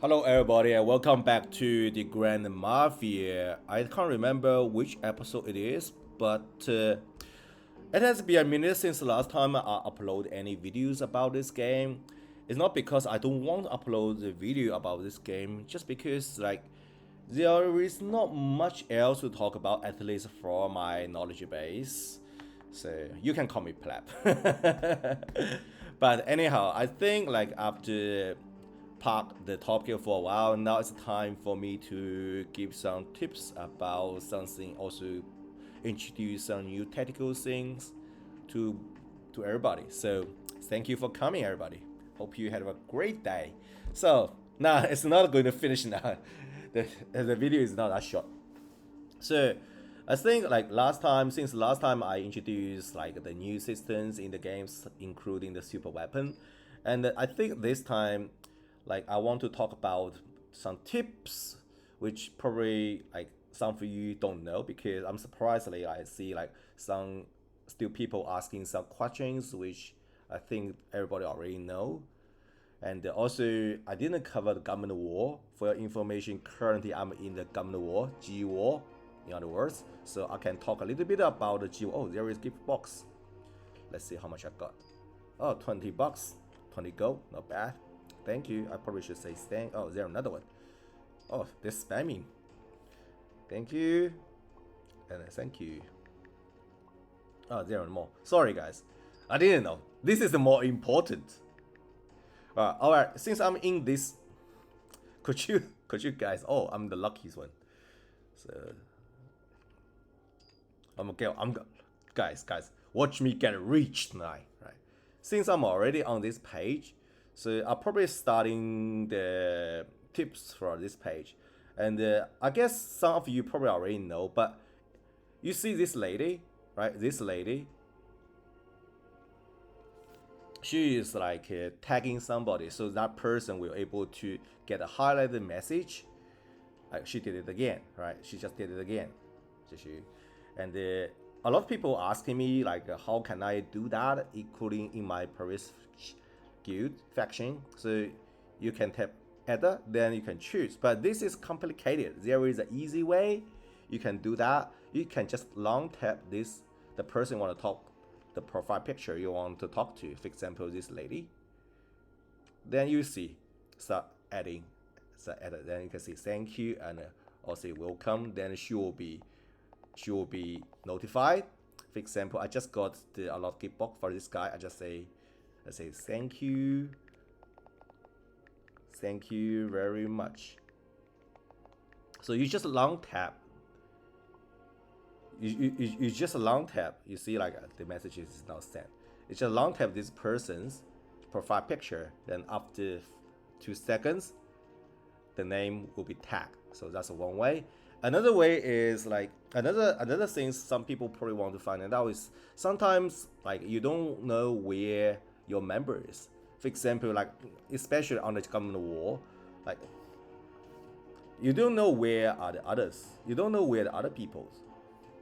Hello everybody and welcome back to the Grand Mafia. I can't remember which episode it is, but it has been a minute since the last time I uploaded any videos about this game. It's not because I don't want to upload the video about this game, just because there is not much else to talk about, at least for my knowledge base. So you can call me pleb. But anyhow, I think after park the topic for a while, now it's time for me to give some tips about something, also introduce some new tactical things to everybody. So thank you for coming, everybody. Hope you had a great day. So now it's not going to finish now. The video is not that short. So I think since last time I introduced the new systems in the games, including the super weapon, and I think this time, I want to talk about some tips, which probably some of you don't know, because I'm surprisingly I see some still people asking some questions which I think everybody already know. And also, I didn't cover the government war. For your information, currently I'm in the government war, G war, in other words. So I can talk a little bit about the G war. Oh, there is gift box. Let's see how much I got. Oh, 20 bucks, 20 gold, not bad. Thank you. I probably should say thank. Oh, there's another one. Oh, they're spamming. Thank you. And thank you. Oh, there are more. Sorry, guys. I didn't know. This is the more important. Alright, since I'm in this, could you guys? Oh, I'm the luckiest one. So guys, watch me get rich tonight, right? Since I'm already on this page, so I'm probably starting the tips for this page, and I guess some of you probably already know, but you see this lady, right? This lady, she is tagging somebody, so that person will able to get a highlighted message. Like she did it again, right? She just did it again. And a lot of people asking me how can I do that, including in my previous guild faction. So you can tap enter, then you can choose. But this is complicated. There is an easy way. You can do that. You can just long tap this, the person you want to talk, the profile picture you want to talk to. For example, this lady. Then you see, start adding, then you can see thank you and also welcome. Then she will be notified. For example, I just got a lot of gift box for this guy. I say thank you very much. So you just long tap. You just long tap. You see the message is now sent. It's just long tap this person's profile picture. Then after 2 seconds, the name will be tagged. So that's one way. Another way is another thing some people probably want to find out is sometimes you don't know where your member is. For example, especially on the government war, you don't know where are the others. You don't know where the other people,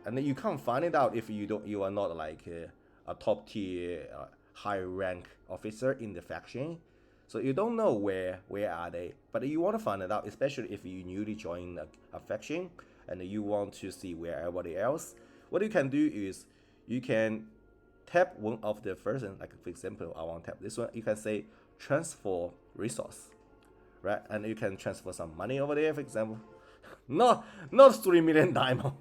and then you can't find it out if you are not a top tier high rank officer in the faction. So you don't know where are they, but you want to find it out, especially if you newly join a faction and you want to see where everybody else. What you can do is you can tap one of the person, for example, I want to tap this one. You can say transfer resource, right? And you can transfer some money over there, for example. Not 3 million diamond.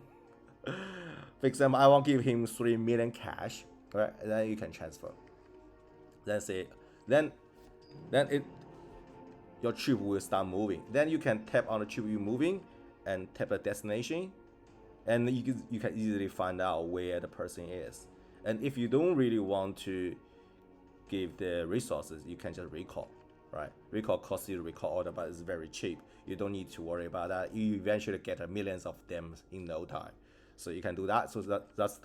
For example, I want to give him 3 million cash, right? And then you can transfer. Then your troop will start moving. Then you can tap on the troop you moving and tap the destination, and you can easily find out where the person is. And if you don't really want to give the resources, you can just recall, right? Recall costs you to recall order, but it's very cheap. You don't need to worry about that. You eventually get millions of them in no time. So you can do that. So that's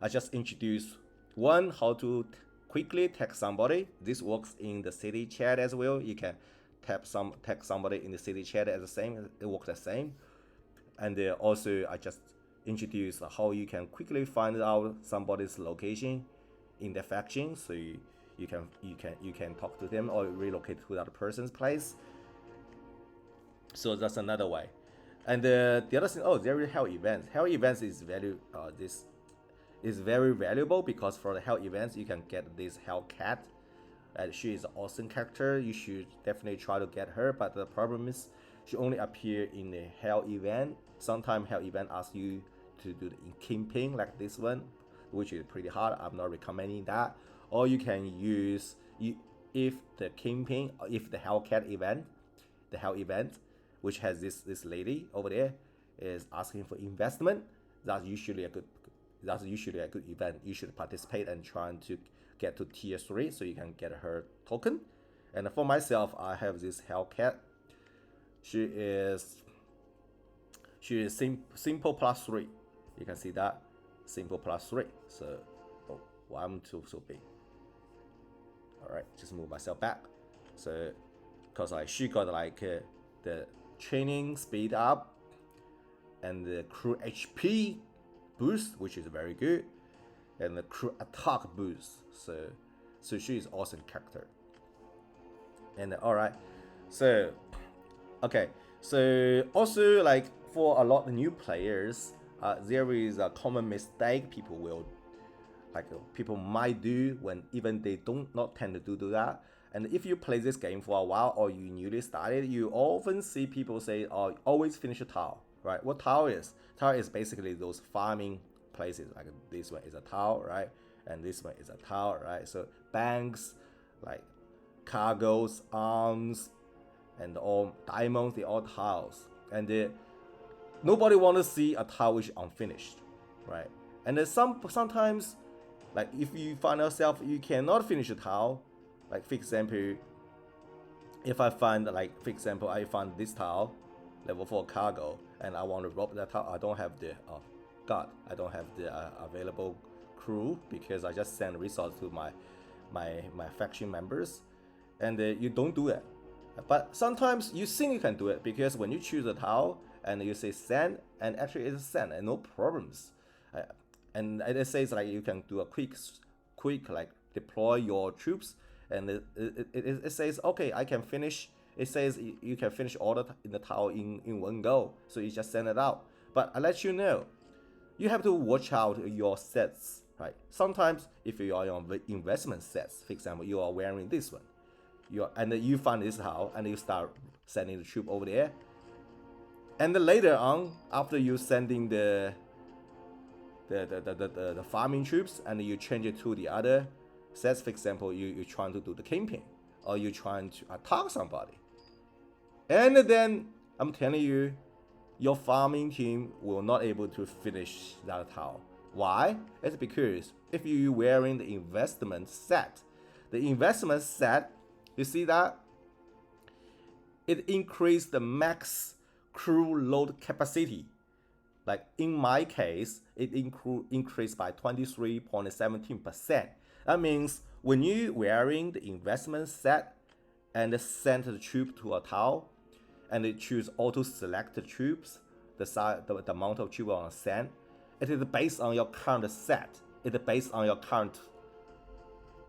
I just introduced one how to quickly tag somebody. This works in the city chat as well. You can tag somebody in the city chat as the same. It works the same. And also I just introduced how you can quickly find out somebody's location in the faction. So you can talk to them or relocate to that person's place. So that's another way. And the other thing, oh, there is hell events. Hell events is this is very valuable because for the hell events you can get this hell cat, and she is an awesome character. You should definitely try to get her. But the problem is she only appear in the hell event. Sometimes hell event asks you to do the camping like this one, which is pretty hard. I'm not recommending that. Or you can use if the camping, if the Hellcat event, the Hell event, which has this lady over there, is asking for investment. That's usually a good event. You should participate and trying to get to tier 3 so you can get her token. And for myself, I have this Hellcat. She is simple plus 3. You can see that simple plus 3. So why I'm too so big. Alright, just move myself back. So because she got the training speed up and the crew HP boost, which is very good, and the crew attack boost. So she is awesome character. And alright, so okay, so also like for a lot of new players, there is a common mistake people might do when even they don't not tend to do that. And if you play this game for a while or you newly started, you often see people say, "Oh, always finish a tower." Right? What tower is? Tower is basically those farming places. Like this one is a tower, right? And this one is a tower, right? So banks, like cargoes, arms, and all diamonds, they all towers. And nobody want to see a tower which is unfinished, right? And then sometimes, like if you find yourself you cannot finish a tower, like for example, if I find I find this tower, level 4 cargo, and I want to rob that tower, I don't have the I don't have the available crew because I just send resources to my faction members, and you don't do it. But sometimes you think you can do it because when you choose a tower and you say send, and actually it's send and no problems. And it says like you can do a quick like deploy your troops, and it says okay, I can finish. It says you can finish all in the tower in one go, so you just send it out. But I let you know, you have to watch out your sets, right? Sometimes if you are on investment sets, for example, you are wearing this one, and you find this tower and you start sending the troop over there, and then later on after you sending the farming troops and you change it to the other sets, for example, you're trying to do the camping or you're trying to attack somebody, and then I'm telling you, your farming team will not able to finish that tower. Why? It's because if you're wearing the investment set, you see that it increased the max crew load capacity. Like in my case, it increased by 23.17%. That means when you wearing the investment set and send the troop to a tower, and it choose auto select the troops, the amount of troops on send, it is based on your current set. It is based on your current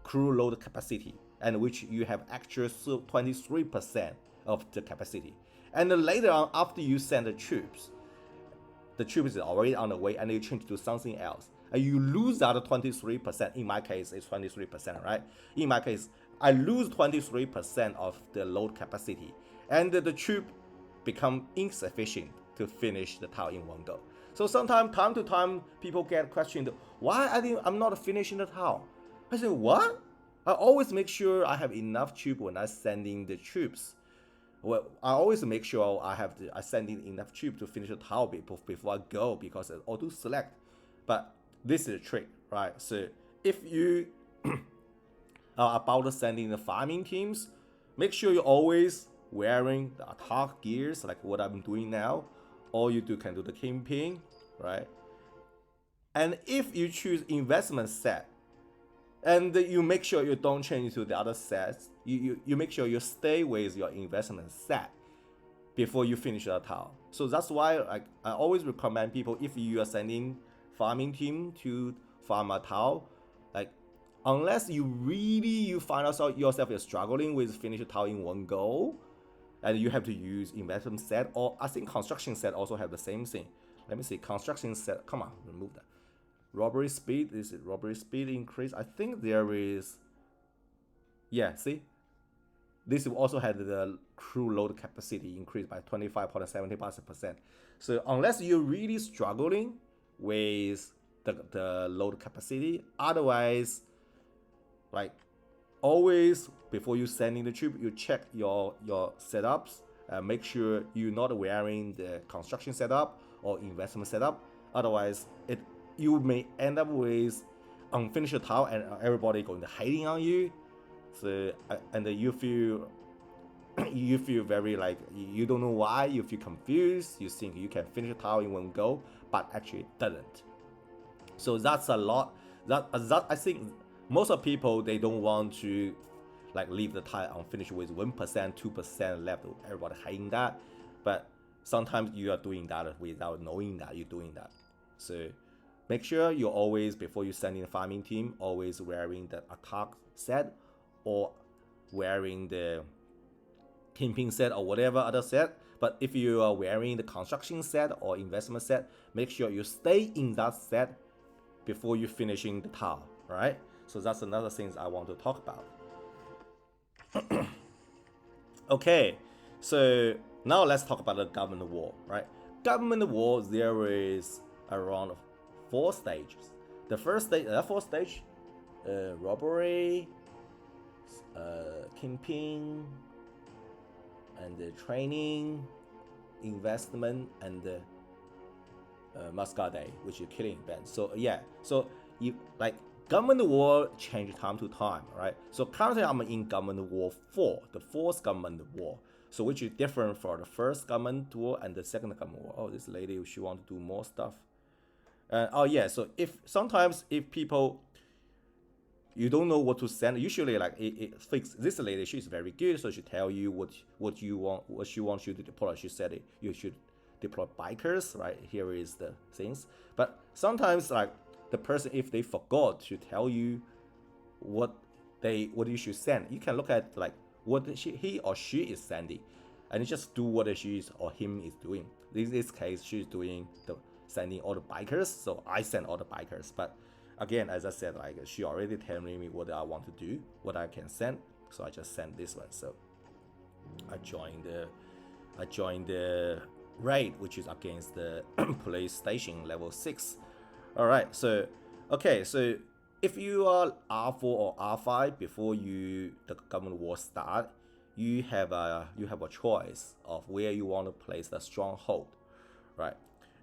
crew load capacity, and which you have extra 23% of the capacity. And then later on, after you send the troops is already on the way, and you change to something else, and you lose that 23%. In my case, it's 23%, right? In my case, I lose 23% of the load capacity, and the troop become insufficient to finish the tower in one go. So sometimes, time to time, people get questioned, why I'm not finishing the tower? I say, what? I always make sure I have enough troop when I send in the troops. Well, I always make sure I send in enough troops to finish the tower before I go, because it's auto select. But this is a trick, right? So if you are about sending the farming teams, make sure you're always wearing the attack gears like what I'm doing now, or you can do the camping, right? And if you choose investment set, and you make sure you don't change to the other sets, you make sure you stay with your investment set before you finish the tower. So that's why I always recommend people, if you are sending farming team to farm a tower, like unless you find yourself you're struggling with finish a tower in one go, and you have to use investment set, or I think construction set also have the same thing. Let me see, construction set, come on, remove that. Robbery speed, this is robbery speed increase. I think there is, yeah, see? This also had the crew load capacity increased by 25.75%. So unless you're really struggling with the load capacity, otherwise, like always before you send in the troop, you check your setups, make sure you're not wearing the construction setup or investment setup. Otherwise, you may end up with unfinished tile and everybody going to hating on you. So and you feel very like you don't know why, you feel confused, you think you can finish a tile in one go, but actually it doesn't. So that's a lot. That I think most of people, they don't want to like leave the tile unfinished with 1%, 2% left. Everybody hating that, but sometimes you are doing that without knowing that you're doing that. So make sure you always, before you send in the farming team, always wearing the attack set or wearing the camping set or whatever other set. But if you are wearing the construction set or investment set, make sure you stay in that set before you finishing the tile, right? So that's another thing I want to talk about. Okay, so now let's talk about the government war, right? Government war, there is around 4 stages. The first stage, fourth stage, robbery, camping, and the training, investment, and the Muscade, which is killing event. So yeah, so you like government war change time to time, right? So currently I'm in government war 4, the 4th government war. So which is different from the first government war and the second government war. Oh, this lady, she want to do more stuff. Oh yeah, so sometimes if people, you don't know what to send, usually like it fix this lady, she's very good, so she tell you what you want, what she wants you to deploy. She said you should deploy bikers, right? Here is the things. But sometimes like the person, if they forgot to tell you what you should send, you can look at like what he or she is sending, and you just do what she or him is doing. In this case, she's doing the sending all the bikers, so I send all the bikers. But again, as I said, like she already telling me what I want to do, what I can send, so I just send this one. So I joined the raid, which is against the police station level 6. All right, so okay, so if you are R4 or R5 before the government war start, you have a choice of where you want to place the stronghold, right?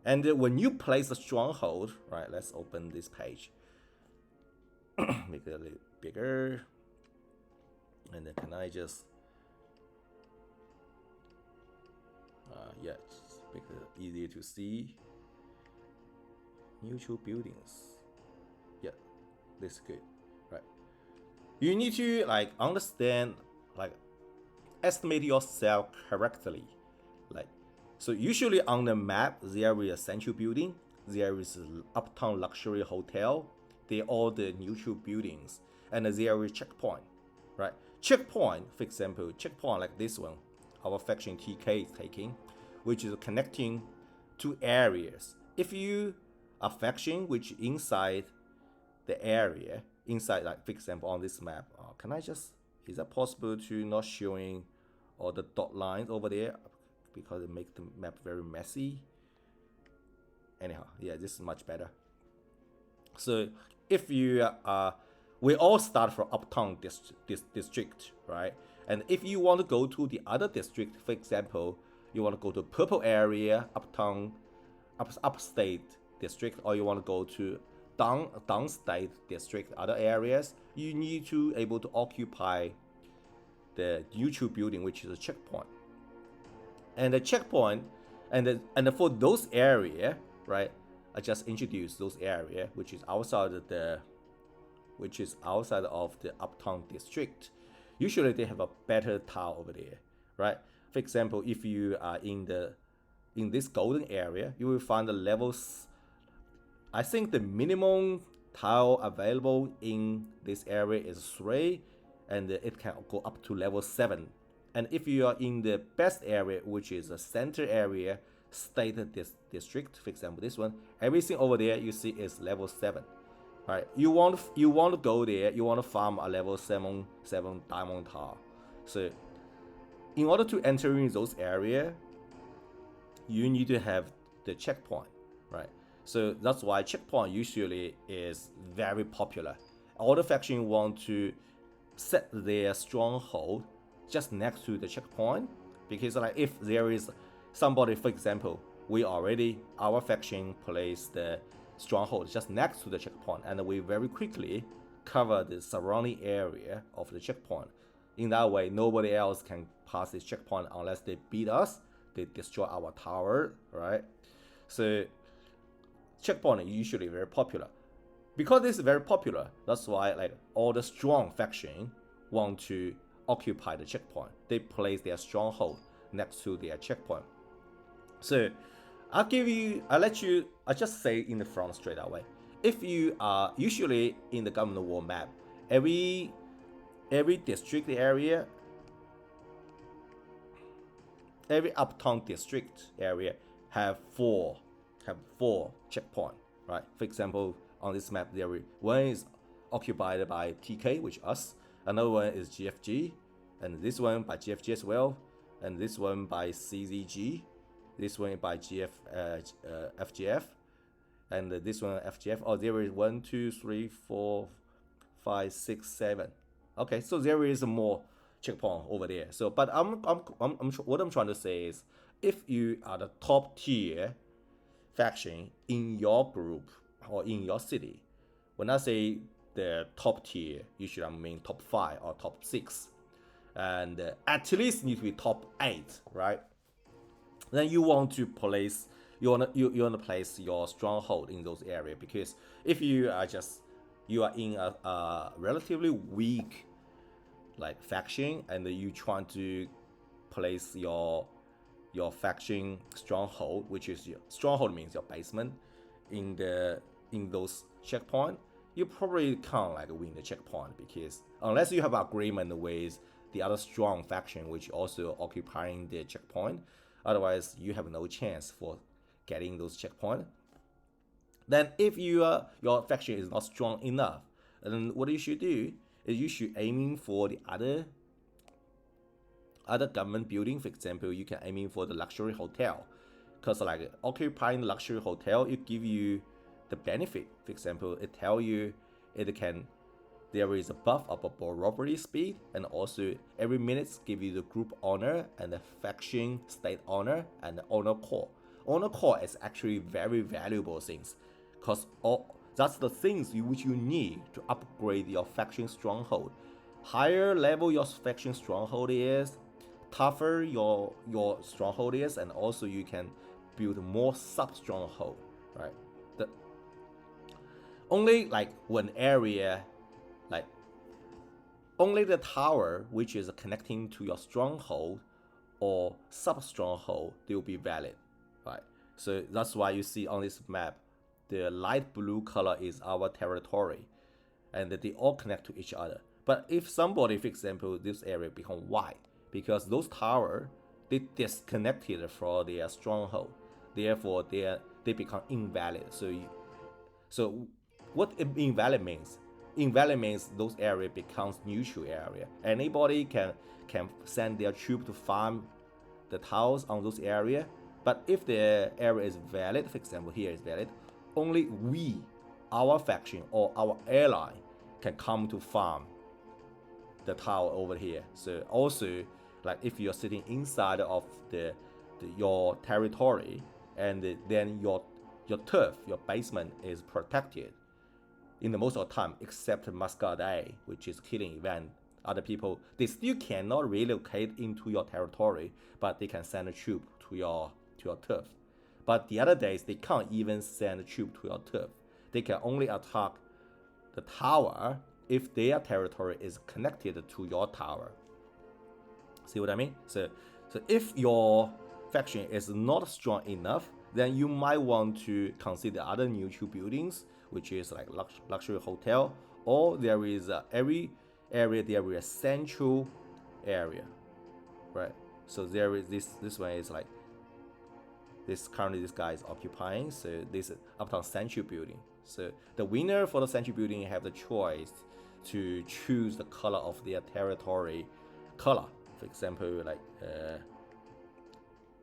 And when you place the stronghold, right? Let's open this page, make it a little bigger, and then can I just yeah, make it easier to see. Neutral buildings. Yeah, this is good, right? You need to like understand, like estimate yourself correctly. Like, so usually on the map there is a central building, there is an uptown luxury hotel, they're all the neutral buildings, and there is checkpoint, right? Checkpoint, for example, checkpoint like this one, our faction TK is taking, which is connecting 2 areas. If you a faction which inside the area, inside, like for example on this map, can I just, is that possible to not showing all the dot lines over there, because it makes the map very messy. Anyhow, yeah, this is much better. So if you we all start from uptown district, right? And if you want to go to the other district, for example, you want to go to purple area, uptown, upstate district, or you want to go to downstate district, other areas, you need to able to occupy the neutral building, which is a checkpoint. And the checkpoint, and for those area, right? I just introduced those area which is outside of the uptown district. Usually they have a better tile over there, right? For example, if you are in this golden area, you will find the levels. I think the minimum tile available in this area is 3, and it can go up to level 7. And if you are in the best area, which is a center area, state district, for example, this one, everything over there you see is level 7. Right? You want to go there, you want to farm a level 7 diamond tower. So in order to enter in those areas, you need to have the checkpoint, right? So that's why checkpoint usually is very popular. All the factions want to set their stronghold just next to the checkpoint, because like if there is somebody, for example, our faction placed the stronghold just next to the checkpoint, and we very quickly cover the surrounding area of the checkpoint. In that way, nobody else can pass this checkpoint unless they beat us, they destroy our tower, right? So checkpoint is usually very popular. Because this is very popular, that's why like all the strong faction want to occupy the checkpoint. They place their stronghold next to their checkpoint. So I just say in the front straight away. If you are usually in the government war map, every district area, every uptown district area have four checkpoint, right? For example, on this map, one is occupied by TK, which is us. Another one is GFG, and this one by GFG as well, and this one by CZG, this one by FGF, and this one FGF. Oh, there is 1, 2, 3, 4, 5, 6, 7. Okay, so there is more checkpoint over there. So, but what I'm trying to say is, if you are the top tier faction in your group or in your city, when I say the top tier, usually I mean top 5 or top 6, and at least need to be top 8, right? Then you want to place you want to place your stronghold in those areas, because if you are in a relatively weak like faction, and you trying to place your faction stronghold, which is your stronghold means your basement, in those checkpoint, you probably can't like win the checkpoint, because unless you have agreement with the other strong faction which also occupying the checkpoint, otherwise you have no chance for getting those checkpoints. Then if your faction is not strong enough, then what you should do is you should aiming for the other government building. For example, you can aiming for the luxury hotel, because like occupying the luxury hotel, it give you the benefit. For example, it tell you there is a buff about robbery speed, and also every minute give you the group honor and the faction state honor and the honor core. Honor core is actually very valuable things, because that's the things which you need to upgrade your faction stronghold. Higher level your faction stronghold is, tougher your stronghold is, and also you can build more sub stronghold, right? Only like one area, like only the tower which is connecting to your stronghold or sub stronghold, they will be valid, right? So that's why you see on this map, the light blue color is our territory, and they all connect to each other. But if somebody, for example, this area become white, because those towers, they disconnected from their stronghold, therefore they become invalid. So what invalid means? Invalid means those area becomes neutral area. Anybody can send their troop to farm the towers on those area. But if the area is valid, for example here is valid, only our faction or our ally can come to farm the tower over here. So also, like if you're sitting inside of your territory, and then your turf, your basement is protected in the most of the time, except Muscadet, which is killing event. Other people, they still cannot relocate into your territory, but they can send a troop to your turf. But the other days, they can't even send a troop to your turf. They can only attack the tower if their territory is connected to your tower. See what I mean? So if your faction is not strong enough, then you might want to consider other neutral buildings, which is like luxury hotel, or there is every area there is a central area. right? So there is this one is like this currently this guy is occupying, so this is uptown Century building. So the winner for the Century building have the choice to choose the color of their territory color. For example, like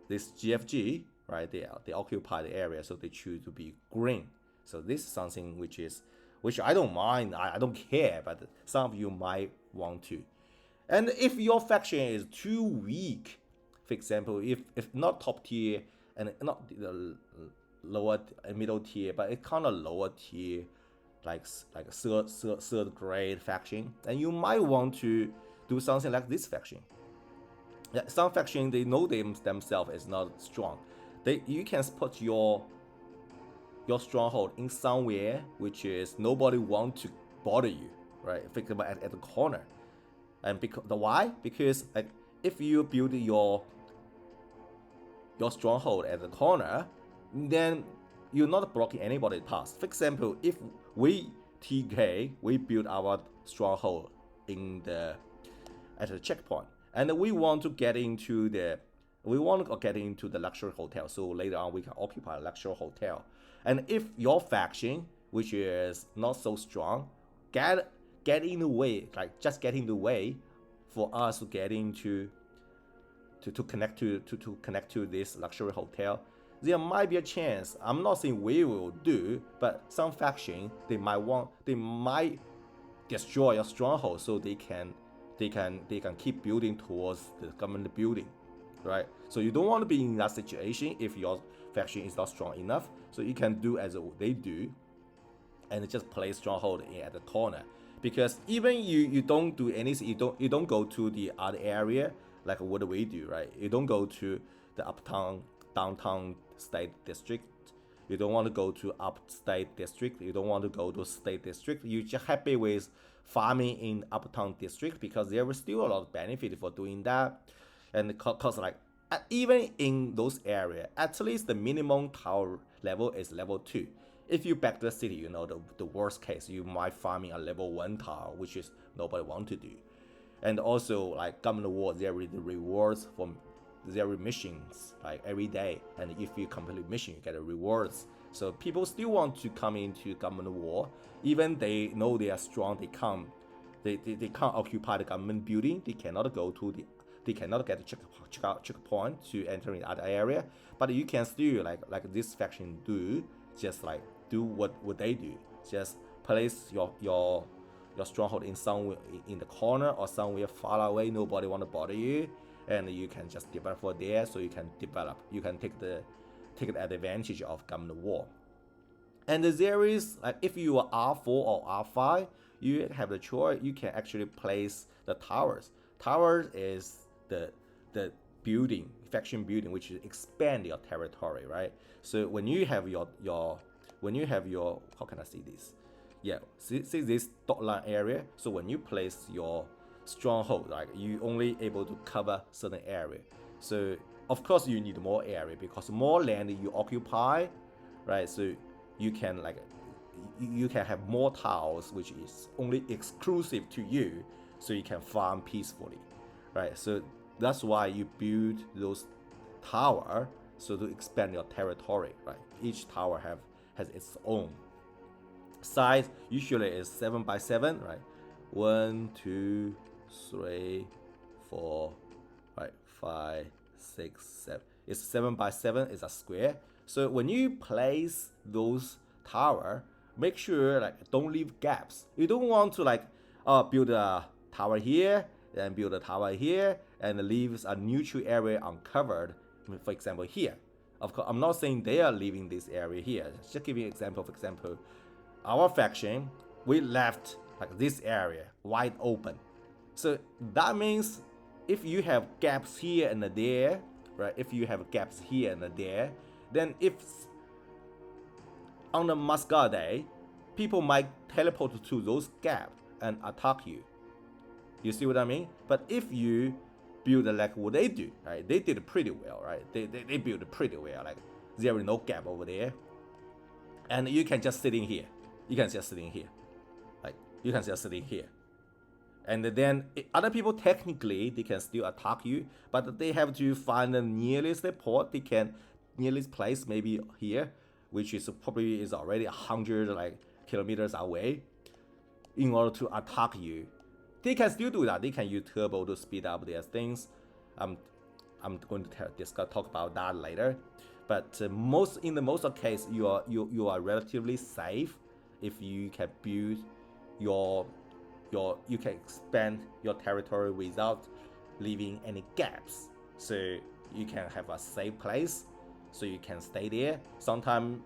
this GFG, right? They occupy the area, so they choose to be green. So this is something which I don't mind, I don't care, but some of you might want to. And if your faction is too weak, for example, if not top tier and not the lower middle tier, but it's kind of lower tier, like a third grade faction, then you might want to do something like this faction. Yeah, some faction they know themselves is not strong. You can put your stronghold in somewhere which is nobody want to bother you, right? For example, at the corner. And because the why? Because like if you build your stronghold at the corner, then you're not blocking anybody's path. For example, if we build our stronghold at the checkpoint, and we want to get into the luxury hotel, so later on we can occupy a luxury hotel. And if your faction, which is not so strong, get in the way, like just get in the way for us to get into to connect to this luxury hotel, there might be a chance. I'm not saying we will do, but some faction they might destroy your stronghold so they can keep building towards the government building, right? So you don't want to be in that situation if your faction is not strong enough. So you can do as they do, and just place stronghold at the corner. Because even you don't do anything, you don't go to the other area like what we do, right? You don't go to the downtown state district. You don't want to go to upstate district. You don't want to go to state district. You're just happy with farming in uptown district because there is still a lot of benefit for doing that. And cause like even in those areas, at least the minimum tower level is level 2. If you back to the city, the worst case, you might farming a level 1 tower, which is nobody want to do. And also like government war, there is the rewards for their missions like every day, and if you complete mission you get a rewards. So people still want to come into government war, even they know they are strong. They can't occupy the government building. They cannot get a checkpoint to enter in other area, but you can still like this faction do, just like do what they do, just place your stronghold in somewhere in the corner or somewhere far away, nobody want to bother you, and you can just develop for there. So you can take the advantage of government war. And there is like if you are R4 or R5, you have the choice. You can actually place the towers. Towers is the faction building which expand your territory, right? So when you have your how can I see this? Yeah, see this dot line area. So when you place your stronghold, like you only able to cover certain area. So of course you need more area because more land you occupy, right? So you can have more towers which is only exclusive to you, so you can farm peacefully, right? So that's why you build those tower, so to expand your territory, right? Each tower has its own size. Usually is 7x7, right? 1, 2, 3, 4, right? 5, 6, 7. It's 7x7. It's a square. So when you place those tower, make sure like don't leave gaps. You don't want to build a tower here, then build a tower here, and leaves a neutral area uncovered. For example, here. Of course, I'm not saying they are leaving this area here. Just giving an example. For example, our faction, we left like this area wide open. So that means if you have gaps here and there, right? If you have gaps here and there, then if on the Mascot Day, people might teleport to those gaps and attack you. You see what I mean? But if you build like what they do, right? They did pretty well, right? They built it pretty well. Like there is no gap over there, and you can just sit in here. You can just sit in here, like you can just sit in here, And then other people technically they can still attack you, but they have to find the nearest port. They can nearest place maybe here, which is probably is already 100 like kilometers away, in order to attack you. They can still do that. They can use turbo to speed up their things. I'm going to talk about that later. But in the most of case, you are relatively safe if you can build you can expand your territory without leaving any gaps. So you can have a safe place, so you can stay there. Sometimes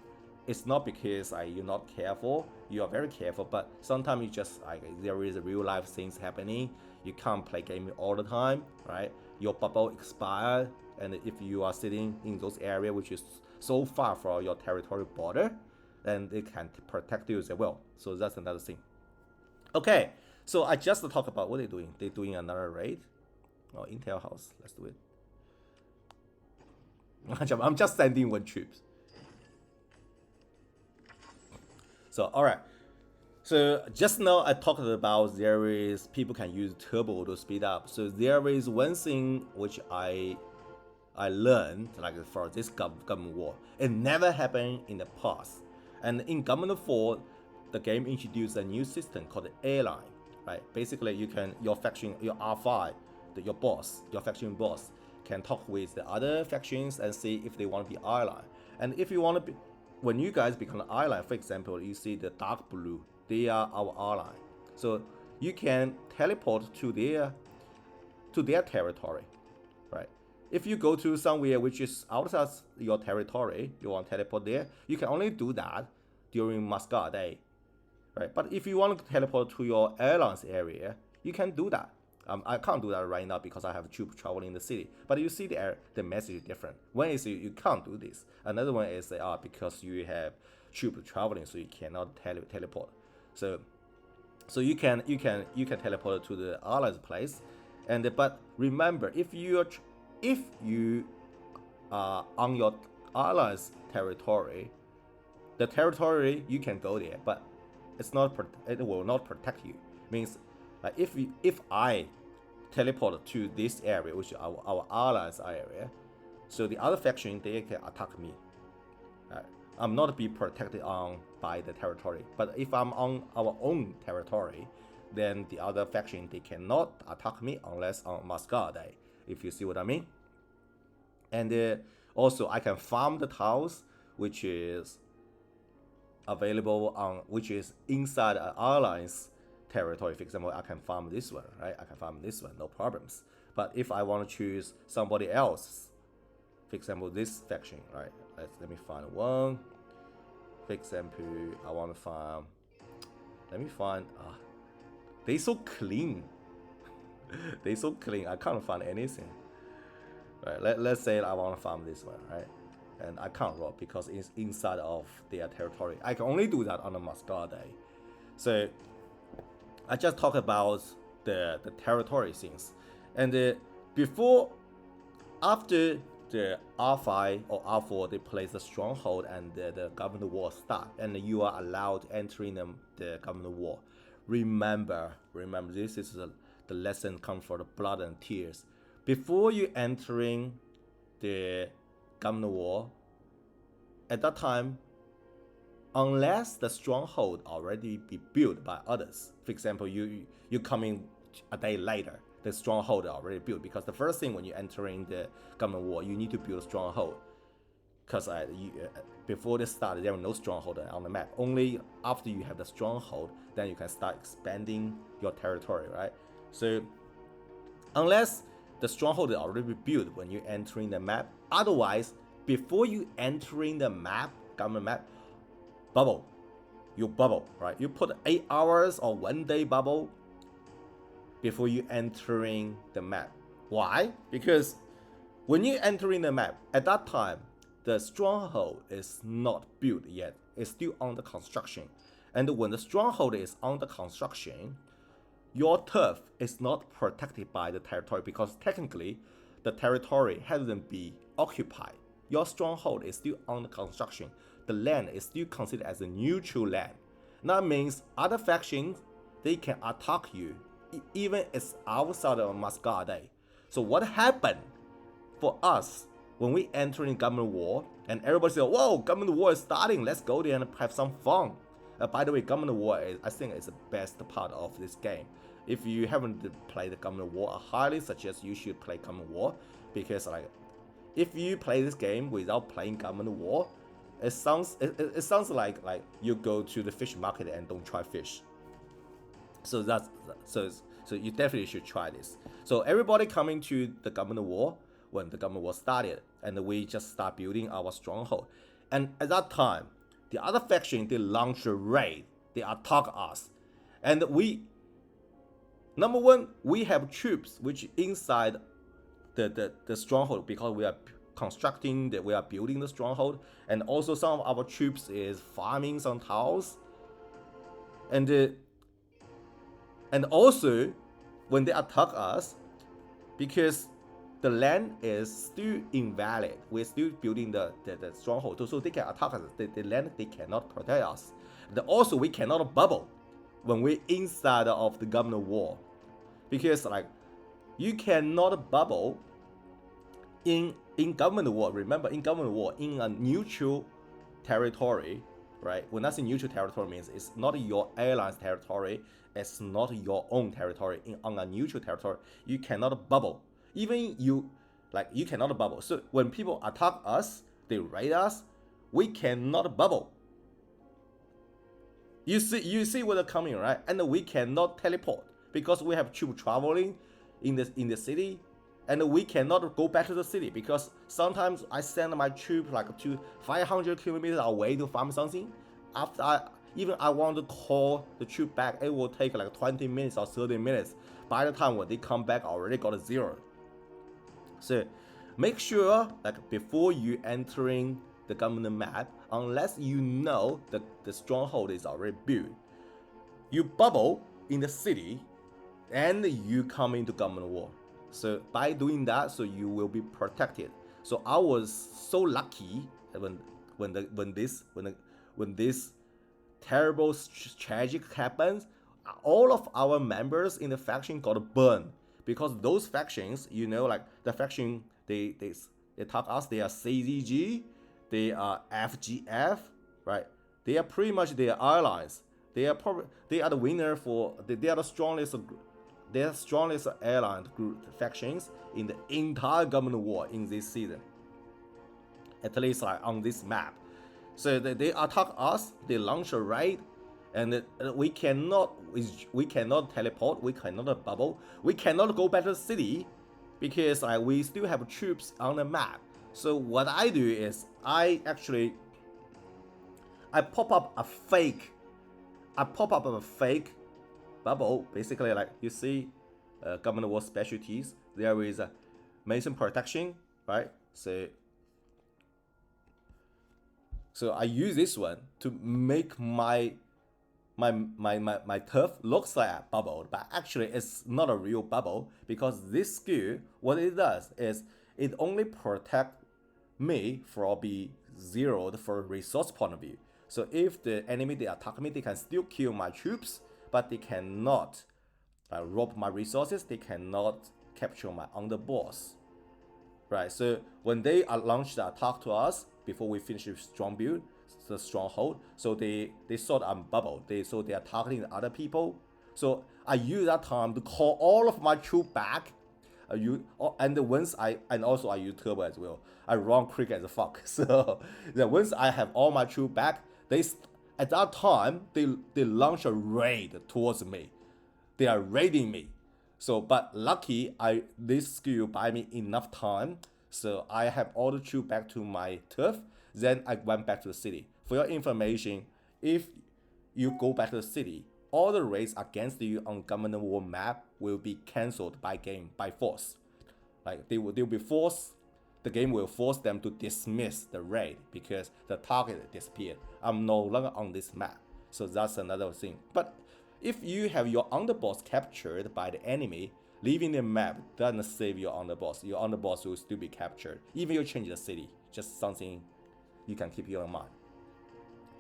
it's not because you're not careful, you are very careful, but sometimes you just there is real life things happening. You can't play game all the time, right? Your bubble expire, and if you are sitting in those areas which is so far from your territory border, then they can protect you as well. So that's another thing. Okay, so I just talk about what they're doing. They're doing another raid. Oh, Intel house. Let's do it. I'm just sending one troops. So alright. So just now I talked about there is people can use turbo to speed up. So there is one thing which I learned like for this government war. It never happened in the past. And in Government 4, the game introduced a new system called the airline. Right? Basically, you can your faction, your R5, your boss, your faction boss, can talk with the other factions and see if they want to be ally. And if you want to be, when you guys become an ally, for example, you see the dark blue, they are our ally. So you can teleport to their territory, right? If you go to somewhere which is outside your territory, you want to teleport there, you can only do that during Mascot Day. Right, but if you want to teleport to your airlines area, you can do that. I can't do that right now because I have troops traveling in the city. But you see the message is different. One is you can't do this. Another one is because you have troops traveling, so you cannot teleport. So you can teleport to the allies place, but remember, if you are on your allies territory, the territory you can go there, but it will not protect you. Means if I teleport to this area, which is our allies area, so the other faction they can attack me. I'm not be protected by the territory. But if I'm on our own territory, then the other faction they cannot attack me unless on Mascot Day. If you see what I mean. And also I can farm the tiles, which is available which is inside an alliance territory. For example, I can farm this one, right? I can farm this one, no problems. But if I want to choose somebody else, for example, this faction, right? Let me find one. For example, I want to farm. Let me find. They so clean. They so clean. I can't find anything. Right? Let's say I want to farm this one, right? And I can't roll because it's inside of their territory. I can only do that on a Mascot Day. So I just talk about the territory things. And after the R5 or R4, they place the stronghold and the government war start, and you are allowed entering the government war. Remember, this is the lesson comes for the blood and tears. Before you entering the government war, at that time, unless the stronghold already be built by others, for example, you coming a day later, the stronghold already built, because the first thing when you entering the government war, you need to build a stronghold, because before the start there was no stronghold on the map. Only after you have the stronghold, then you can start expanding your territory, right? So unless the stronghold is already built when you entering the map, otherwise before you entering the map, government map, bubble, right? You put 8 hours or 1 day bubble before you entering the map. Why? Because when you entering the map, at that time, the stronghold is not built yet. It's still under construction. And when the stronghold is under construction, your turf is not protected by the territory, because technically the territory hasn't been occupied. Your stronghold is still under construction. The land is still considered as a neutral land. That means other factions, they can attack you even it's outside of Mascot Day. So what happened for us when we enter in government war and everybody says, whoa, government war is starting, let's go there and have some fun. By the way, government war is, I think, is the best part of this game. If you haven't played the government war, I highly suggest you should play government war, because like if you play this game without playing government war, it sounds like you go to the fish market and don't try fish. So that's so you definitely should try this. So everybody coming to the government war when the government war started, and we just start building our stronghold. And at that time, the other faction, they launch a raid, they attack us, and number one, we have troops which inside the stronghold, because we are constructing that, we are building the stronghold, and also some of our troops is farming some tiles, and also when they attack us, because the land is still invalid, we're still building the stronghold, so they can attack us. The land, they cannot protect us. And also we cannot bubble when we're inside of the government war, because like you cannot bubble in government war. Remember, in government war, in a neutral territory, right? When I say neutral territory, means it's not your airline's territory, it's not your own territory. On a neutral territory, you cannot bubble. Even you cannot bubble. So when people attack us, they raid us, we cannot bubble. You see where they're coming, right? And we cannot teleport because we have troops traveling in the city, and we cannot go back to the city because sometimes I send my troop like to 500 kilometers away to farm something. After I want to call the troop back, it will take like 20 minutes or 30 minutes. By the time when they come back, I already got a 0. So make sure like before you entering the government map, unless you know that the stronghold is already built, you bubble in the city and you come into government war. So by doing that, so you will be protected. So I was so lucky when this terrible tragic happens, all of our members in the faction got burned, because those factions, you know, like the faction they attack us, they are CZG, they are FGF, right? They are pretty much their allies. They are the winner for they are the strongest airline group factions in the entire government war in this season, at least like on this map. So they attack us, they launch a raid, and we cannot teleport, we cannot bubble, we cannot go back to the city, because we still have troops on the map. So what I do is I pop up a fake bubble. Basically, like you see, government war specialties, there is a mason protection, right? So I use this one to make my turf looks like a bubble, but actually it's not a real bubble, because this skill, what it does is it only protect me from being zeroed for resource point of view. So if the enemy they attack me, they can still kill my troops, but they cannot rob my resources, they cannot capture my underboss. Right, so when they launch the attack to us before we finish the strong build, the stronghold, so they sort of bubble, so they are targeting other people. So I use that time to call all of my troops back. And once I use turbo as well. I run quick as fuck. So once I have all my troops back, at that time they launch a raid towards me. They are raiding me. So, but lucky, this skill buy me enough time, so I have all the troops back to my turf. Then I went back to the city. For your information, if you go back to the city, all the raids against you on government war map will be cancelled by force. Like they'll be forced. The game will force them to dismiss the raid because the target disappeared. I'm no longer on this map. So that's another thing. But if you have your underboss captured by the enemy, leaving the map doesn't save your underboss. Your underboss will still be captured, even if you change the city. Just something you can keep in mind.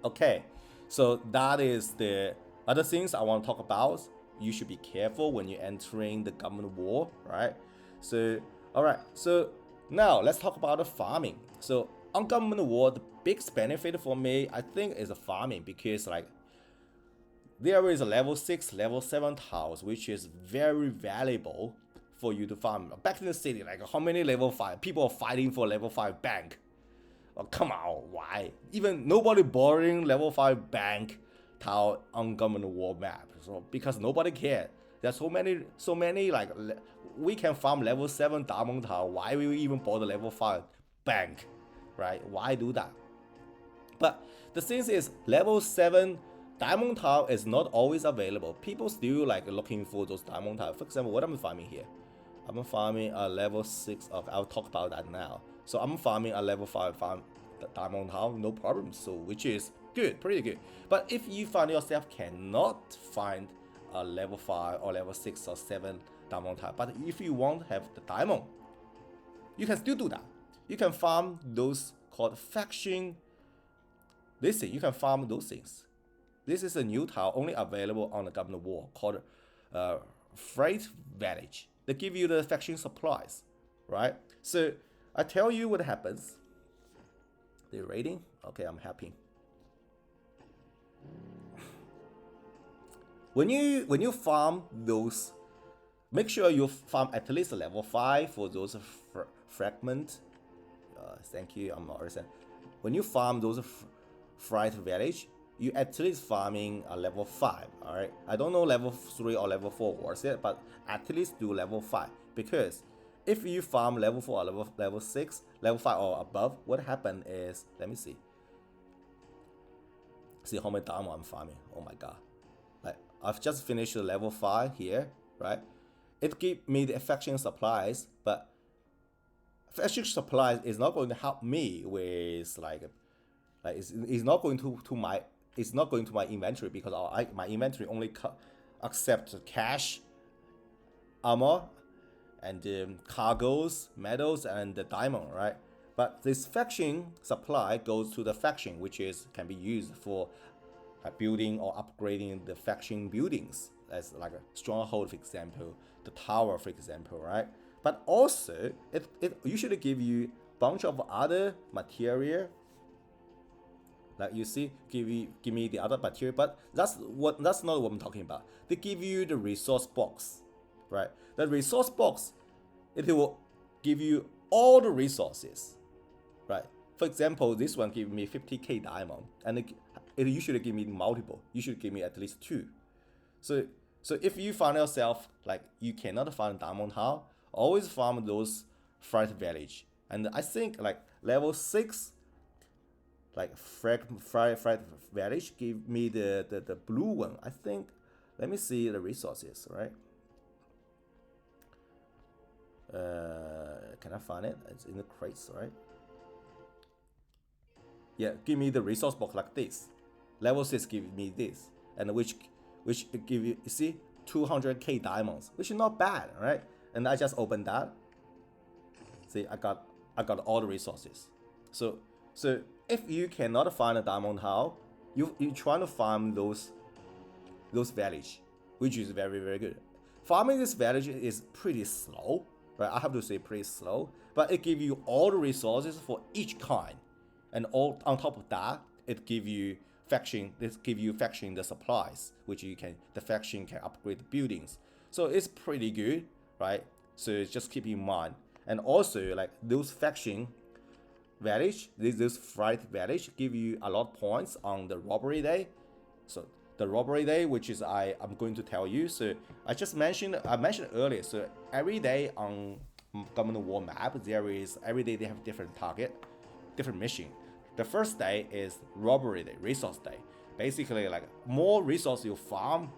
Okay, so that is the other things I want to talk about. you should be careful when you're entering the government war, right? So, all right. So now let's talk about the farming. So on government war, the biggest benefit for me, I think, is the farming, because like there is a level 6, level 7 tiles, which is very valuable for you to farm. Back in the city, like how many level 5 people are fighting for level 5 bank? Oh, come on, why? Even nobody borrowing level 5 bank tile on government war map. So because nobody cared. There's so many like we can farm level 7 diamond tile. Why will we even bother level 5 bank? Right? Why do that? But the thing is, level 7 diamond tile is not always available. People still like looking for those diamond tile. For example, what I'm farming here, I'm farming a level 6 of. I'll talk about that now. So I'm farming a level 5 diamond tile, no problem. So which is good, pretty good. But if you find yourself cannot find a level 5 or level 6 or 7 diamond tile, but if you want to have the diamond, you can still do that. You can farm those called faction. You can farm those things. This is a new tile only available on the government war called Freight Village. They give you the faction supplies, right? So I tell you what happens. The rating, okay, I'm happy. When you farm those, make sure you farm at least level 5 for those fragment. Thank you, I'm already saying. When you farm those Freight Village, you at least farming a level 5, all right? I don't know level 3 or level 4 worth it, but at least do level 5, because if you farm level 4 or level 6, level 5 or above, what happened is, let me see how many diamond I'm farming. Oh my god, like I've just finished the level 5 here, right? It gave me the faction supplies, but faction supplies is not going to help me with like it's not going to my inventory, because my inventory only accepts cash, armor, and cargoes, metals, and the diamond, right? But this faction supply goes to the faction, which can be used for building or upgrading the faction buildings, as like a Stronghold, for example, the tower, for example, right? But also it usually give you bunch of other material. Like you see, give me the other material, but that's not what I'm talking about. They give you the resource box, right? The resource box, it will give you all the resources, right? For example, this one give me 50k diamond, and it usually give me multiple. You should give me at least 2. So if you find yourself like you cannot find diamond tile, always farm those Freight Village. And I think like level 6. Like Freight Village give me the blue one. I think, let me see the resources, right? Can I find it? It's in the crates, right? Yeah, give me the resource box like this. Level 6 give me this, and which give you see 200k diamonds, which is not bad, right? And I just opened that. See, I got all the resources. So if you cannot find a diamond tile, you trying to farm those village, which is very, very good. Farming this village is pretty slow, right? I have to say pretty slow, but it gives you all the resources for each kind, and all on top of that, it give you faction. This give you faction the supplies, which the faction can upgrade the buildings. So it's pretty good, right? So just keep in mind, and also like those faction village, this Freight Village give you a lot of points on the Robbery Day. So the Robbery Day, which is I'm going to tell you. So I mentioned earlier. So every day on government war map, every day they have different target, different mission. The first day is Robbery Day, resource day. Basically, like more resource you farm,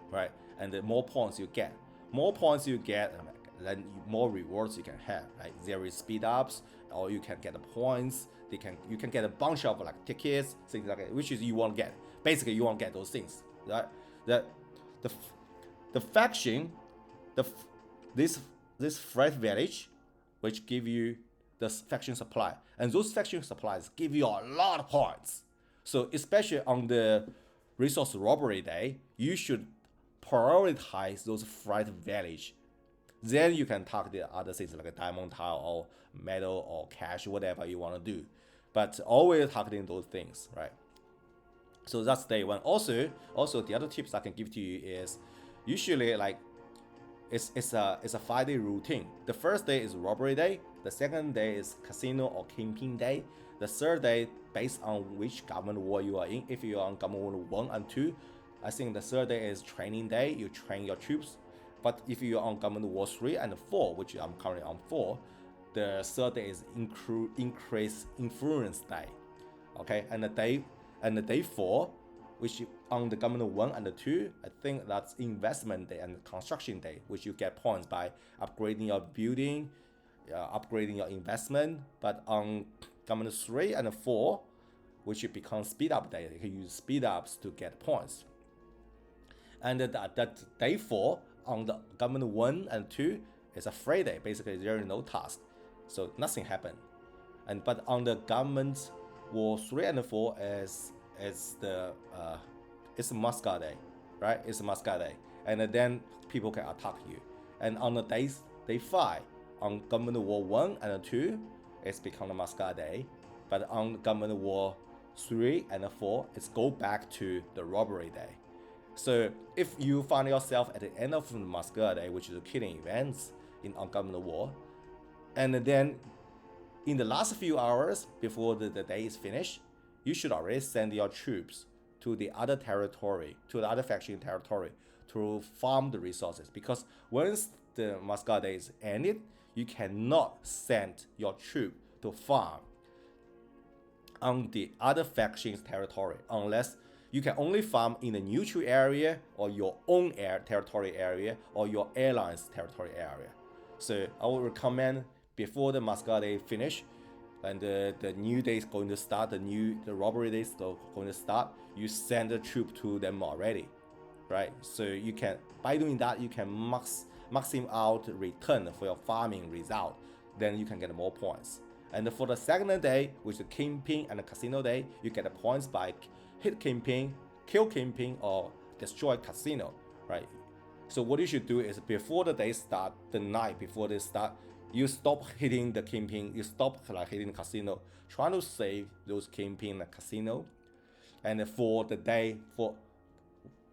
right, and the more points you get. More points you get, then more rewards you can have. Right, there is speed ups, or you can get the points. You can get a bunch of like tickets, things like that, which is you want to get. Basically, you want to get those things. Right, the faction, this Freight Village, which give you the faction supply, and those faction supplies give you a lot of points. So especially on the resource robbery day, you should prioritize those flight village. Then you can target the other things like a diamond tile or metal or cash, whatever you want to do. But always targeting those things, right? So that's day one. Also the other tips I can give to you is usually like it's a 5-day routine. The first day is robbery day. The second day is casino or kingpin day. The third day, based on which government war you are in. If you are on government war 1 and 2, I think the third day is training day. You train your troops. But if you are on government war 3 and 4, which I'm currently on 4, the third day is increase influence day. Okay, and the day 4, which on the government 1 and 2, I think that's investment day and construction day, which you get points by upgrading your building, upgrading your investment. But on government 3 and 4, which you become speed up day, you can use speed ups to get points. And that day 4 on the government 1 and 2 is a free day. Basically, there is no task, so nothing happened. And but on the government war 3 and 4 is the it's a Muscat day, right? It's a Muscat day, and then people can attack you. And on the day 5 on government war 1 and 2, it's become a Muscat day. But on government war 3 and 4, it's go back to the robbery day. So if you find yourself at the end of the Muscat day, which is the killing events on government war, and then in the last few hours before the day is finished, you should already send your troops to the other territory, to the other faction territory, to farm the resources. Because once the Muscat day is ended, you cannot send your troop to farm on the other faction's territory unless you can only farm in the neutral area or your own territory area or your airline's territory area. So I would recommend before the Muscat day finish and the new day is going to start, the robbery day is going to start, you send the troop to them already, right? So you can, by doing that, you can maxim out return for your farming result. Then you can get more points. And for the second day, which is the kingpin and the casino day, you get the points by hit kingpin, kill kingpin, or destroy casino, right? So what you should do is before the day start, the night before they start, you stop hitting the kingpin, you stop hitting the casino, trying to save those kingpin and casino, and for the day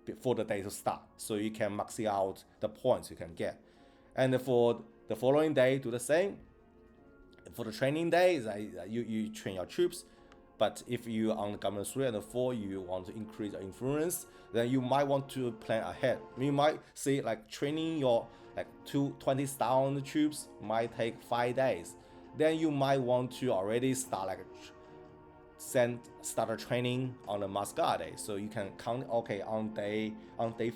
before the day to start, so you can max out the points you can get. And for the following day, do the same. For the training days, you train your troops. But if you on the government 3 and 4, you want to increase your influence, then you might want to plan ahead. You might see training your 20,000 troops might take 5 days. Then you might want to already start start a training on the Muscat day. So you can count, okay, on day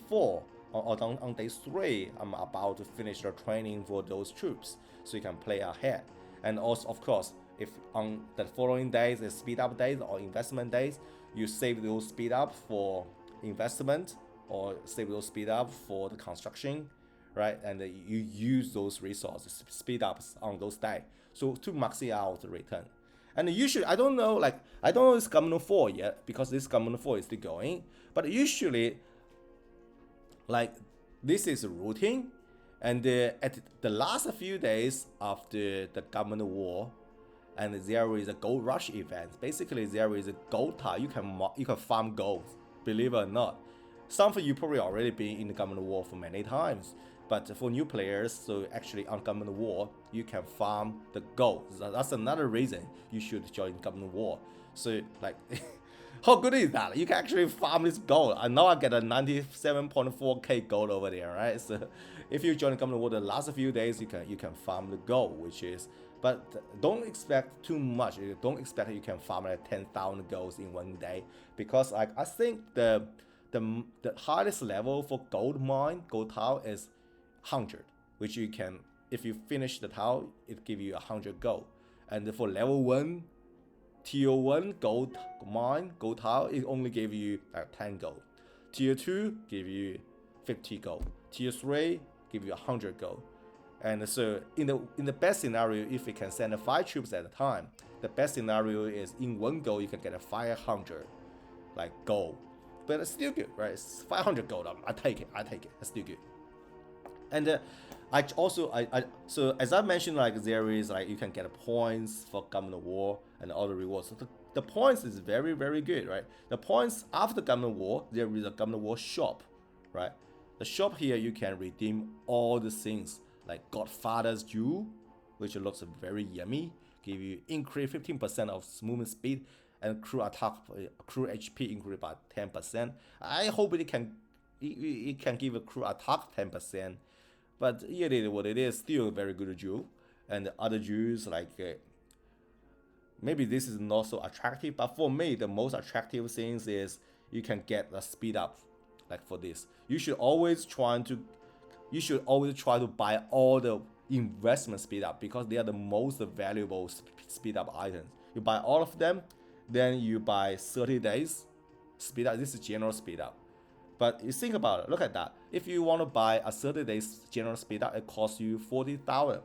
4 or on day 3, I'm about to finish the training for those troops. So you can play ahead. And also, of course, if on the following days is speed up days or investment days, you save those speed up for investment or save those speed up for the construction, right? And you use those resources, speed ups on those days, so to max out the return. And usually, I don't know this government 4 yet, because this government 4 is still going, but usually, this is a routine. And at the last few days after the government war, and there is a gold rush event. Basically, there is a gold tile. You can farm gold, believe it or not. Some of you probably already been in the government war for many times, but for new players, so actually on government war, you can farm the gold. So that's another reason you should join government war. So how good is that? You can actually farm this gold. And now I get a 97.4k gold over there, right? So if you join the government war the last few days, you can farm the gold, which is. But don't expect too much. Don't expect you can farm 10,000 golds in one day, because I think the highest level for gold tile is 100, which you can, if you finish the tile, it give you 100 gold. And for level 1, tier 1 gold tile, it only give you 10 gold. Tier 2 give you 50 gold. Tier 3 give you 100 gold. And so in the best scenario, if you can send 5 troops at a time, the best scenario is in one go you can get 500 gold. but it's still good, right? It's 500 gold. I take it. It's still good. And so as I mentioned, like there is like you can get points for government war and all the rewards. So the points is very very good, right? The points after government war, there is a government war shop, right? The shop here you can redeem all the things like Godfather's Jewel, which looks very yummy, give you increase 15% of movement speed and crew attack, crew HP increase by 10%. I hope it can give a crew attack 10%, but it is what it is. Still a very good jewel. And the other jewels like maybe this is not so attractive, but for me the most attractive things is you can get a speed up. Like for this, you should always try to buy all the investment speed up because they are the most valuable speed up items. You buy all of them, then you buy 30 days speed up. This is general speed up. But you think about it, look at that. If you want to buy a 30 days general speed up, it costs you 40,000.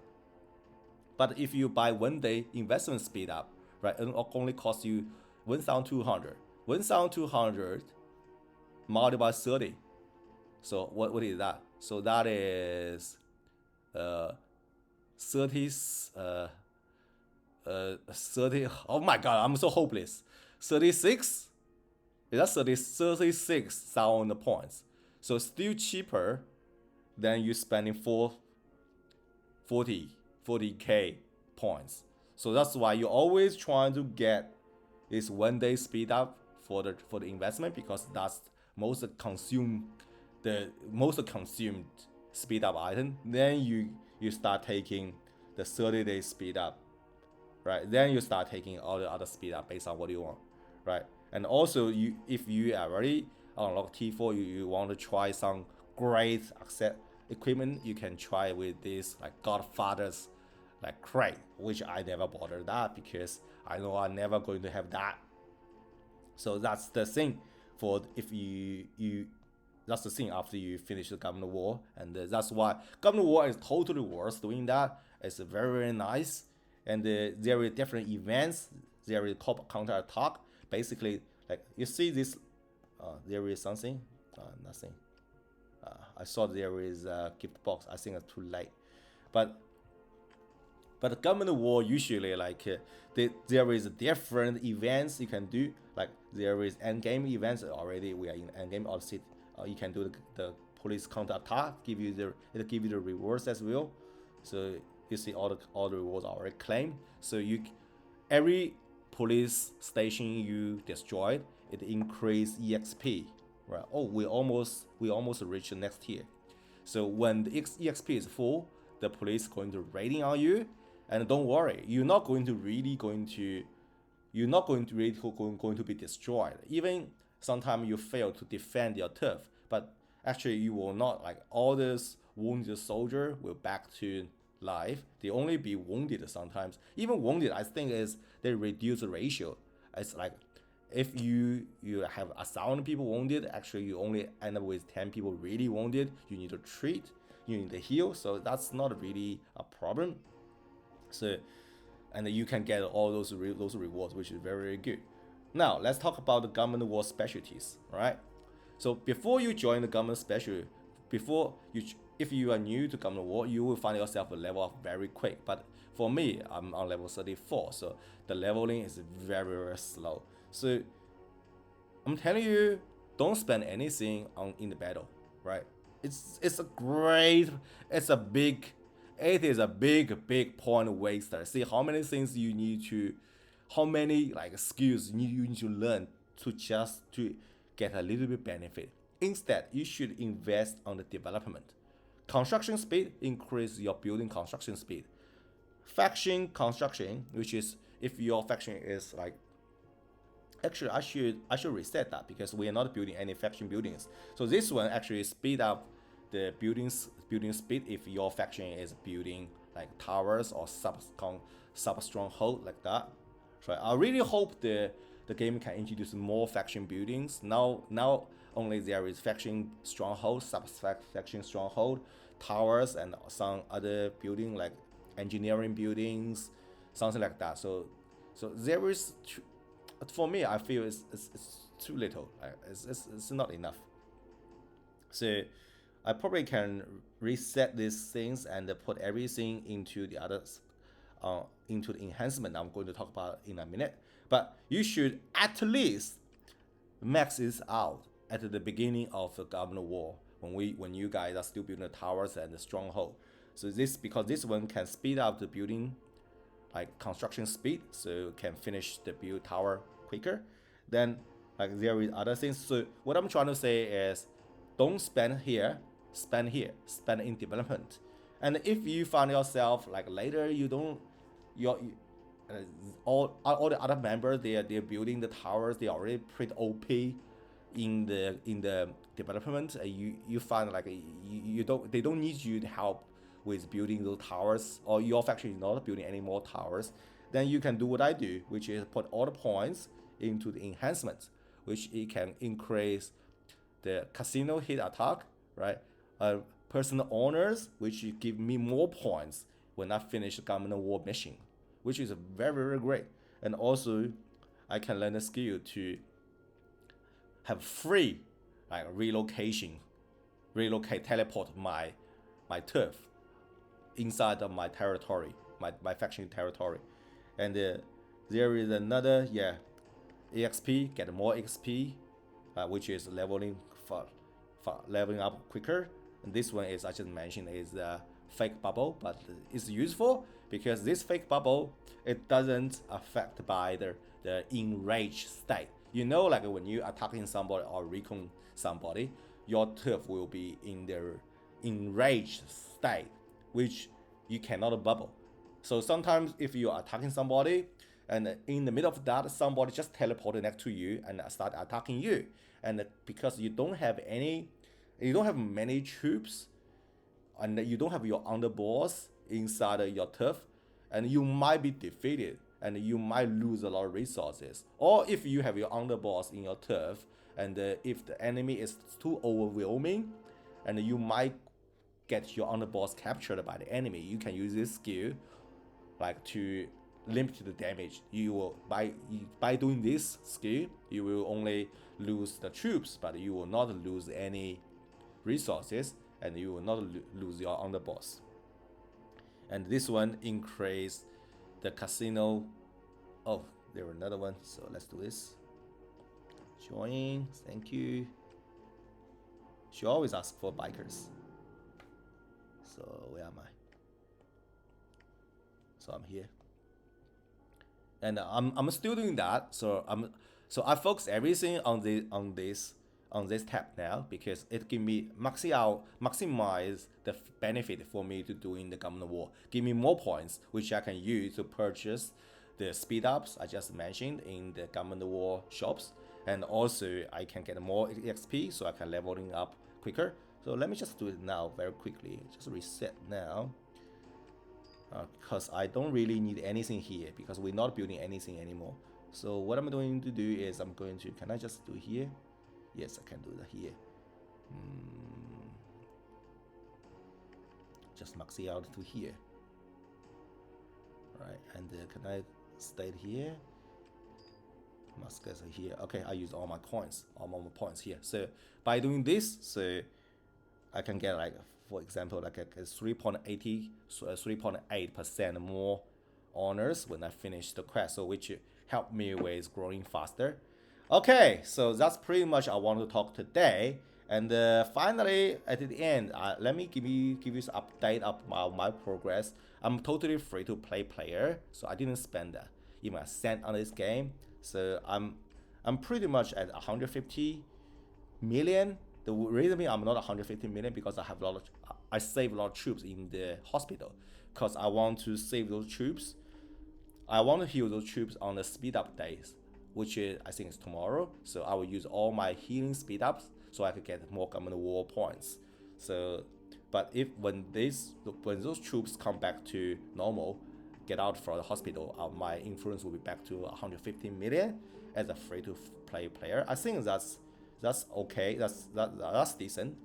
But if you buy 1 day investment speed up, right, it only costs you 1,200. 1,200 multiplied by 30. So what is that? So that is 30 30. Oh my god, I'm so hopeless. 36. Is that 36,000 points? So still cheaper than you spending 40k points. So that's why you're always trying to get this 1 day speed up for the investment because that's most consumed speed up item. Then you start taking the 30 day speed up, right? Then you start taking all the other speed up based on what you want, right? And also if you already unlock T4, you want to try some great equipment, you can try with this like Godfather's like crate, which I never bothered that because I know I'm never going to have that. So that's the thing for if that's the thing after you finish the government war, and that's why government war is totally worth doing that. It's very very nice, and there are different events. There is counter attack. Basically, like you see this, there is something, nothing. I saw there is a gift box. I think it's too late, but the government war usually like there is different events you can do. Like there is end game events already. We are in end game or city. You can do the police counter attack. It'll give you the rewards as well. So you see all the rewards are already claimed. So every police station you destroyed, it increase EXP. Right? Oh, we almost reached the next tier. So when the EXP is full, the police going to raiding on you. And don't worry, you're not going to be destroyed. Even sometimes you fail to defend your turf, but actually you will not, like all this wounded soldier will back to life. They only be wounded sometimes. Even wounded, I think is they reduce the ratio. It's like if you have 1,000 people wounded, actually you only end up with 10 people really wounded. You need to treat, you need to heal. So that's not really a problem. So, and you can get all those rewards, which is very, very good. Now, let's talk about the government war specialties, right? So before you join the government special, if you are new to government war, you will find yourself a level up very quick. But for me, I'm on level 34, so the leveling is very, very slow. So I'm telling you, don't spend anything in the battle, right? It is a big point waster. See how many things you need to, how many like skills you need to learn to get a little bit benefit. Instead, you should invest on the development. Construction speed, increase your building construction speed. Faction construction, which is if your faction is like, actually I should reset that because we are not building any faction buildings. So this one actually speed up the building speed if your faction is building like towers or sub stronghold like that. So I really hope the game can introduce more faction buildings. Now only there is faction stronghold, sub faction stronghold, towers, and some other building like engineering buildings, something like that. So there is, for me, I feel it's too little. It's not enough. So I probably can reset these things and put everything into the others, into the enhancement I'm going to talk about in a minute. But you should at least max this out at the beginning of the Government War when you guys are still building the towers and the stronghold. So this because this one can speed up the building, like construction speed, so can finish the build tower quicker. Then like there is other things. So what I'm trying to say is, don't spend here, spend here, spend in development. And if you find yourself like later you don't, your all the other members they're building the towers, they already pretty OP in the development. You find like you don't they don't need you to help with building those towers, or your factory is not building any more towers. Then you can do what I do, which is put all the points into the enhancements, which it can increase the casino hit attack, right? Personal honors, which give me more points when I finish the government war mission, which is very, very great. And also, I can learn a skill to have free like relocate, teleport my turf inside of my territory, my faction territory. And there is another, EXP, get more XP, which is leveling leveling up quicker. And this one is, I just mentioned, is a fake bubble, but it's useful because this fake bubble, it doesn't affect by the enraged state. You know, like when you attacking somebody or recon somebody, your turf will be in their enraged state, which you cannot bubble. So sometimes if you are attacking somebody and in the middle of that somebody just teleported next to you and start attacking you, and because you don't have many troops and you don't have your underboss inside your turf, and you might be defeated and you might lose a lot of resources. Or if you have your underboss in your turf and if the enemy is too overwhelming and you might get your underboss captured by the enemy, you can use this skill like to limit the damage. You will by doing this skill, you will only lose the troops, but you will not lose any resources, and you will not lose your underboss. And this one increase the casino. Oh, there was another one, so let's do this. Join, thank you. She always asks for bikers. So where am I? So I'm here, and I'm still doing that. So I focus everything on this tab now because it give me maximize the benefit for me to doing the government war. Give me more points which I can use to purchase the speed ups I just mentioned in the government war shops, and also I can get more XP so I can leveling up quicker. So let me just do it now very quickly. Just reset now. Because I don't really need anything here because we're not building anything anymore. So what I'm going to do is can I just do here? Yes, I can do that here. Just max it out to here. Right, and can I stay here? Must get here. Okay, I use all my points here. So by doing this, so I can get like, for example, like a 3.8% more honors when I finish the quest, so which helped me with growing faster. Okay, so that's pretty much I want to talk today. And finally, at the end, let me give you this update of my progress. I'm totally free to play player, so I didn't spend even a cent on this game. So I'm pretty much at 150 million. The reason being I'm not 150 million because I save a lot of troops in the hospital because I want to save those troops. I want to heal those troops on the speed up days, which is, I think is tomorrow. So I will use all my healing speed ups so I could get more government war points. So, but when those troops come back to normal, get out from the hospital, my influence will be back to 150 million as a free to play player. I think that's okay. That's decent.